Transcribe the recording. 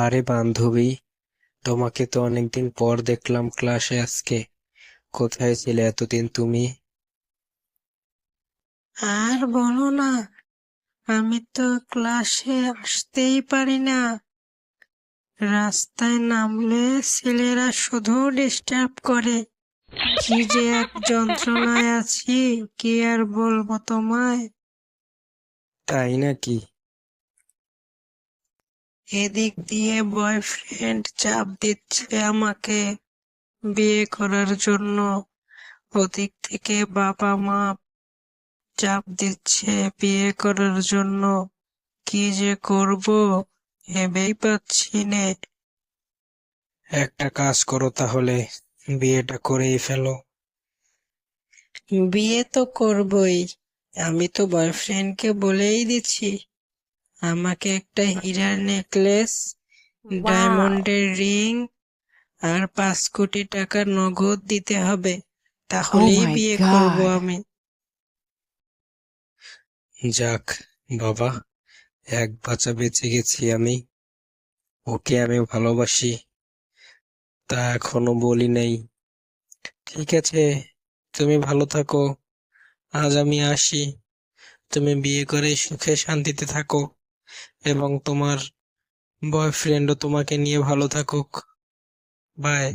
আরে বান্ধবী, তোমাকে তো অনেকদিন পর দেখলাম ক্লাসে আজকে। কোথায় ছিলে এতদিন তুমি? আর বলো না, আমি তো ক্লাসে আসতেই পারি না। রাস্তায় নামলে ছেলেরা শুধু ডিস্টার্ব করে। কি যে এক যন্ত্রণায় আছি, কি আর বলবো তোমায়। তাই নাকি? এদিক দিয়ে বয়ফ্রেন্ড চাপ দিচ্ছে আমাকে বিয়ে করার জন্য, ওদিক থেকে বাবা মা চাপ দিচ্ছে বিয়ে করার জন্য। কি যে করব ভেবেই পাচ্ছি নে। একটা কাজ করো তাহলে, বিয়েটা করেই ফেলো। বিয়ে তো করবই, আমি তো বয়ফ্রেন্ডকে বলেই দিচ্ছি আমাকে একটা হীরার নেকলেস, ডায়মন্ডের রিং আর 5 কোটি টাকা নগদ দিতে হবে, Oh তাহলেই my বিয়ে করব God. আমি। যাক বাবা, এক বাচ্চা বেঁচে গেছি আমি। ওকে আমি ভালোবাসি, তা এখনো বলি নাই। ঠিক আছে, তুমি ভালো থাকো। আজ আমি আসি। তুমি বিয়ে করে সুখে শান্তিতে থাকো, এবং তোমার বয়ফ্রেন্ডও তোমাকে নিয়ে ভালো থাকুক। বাই।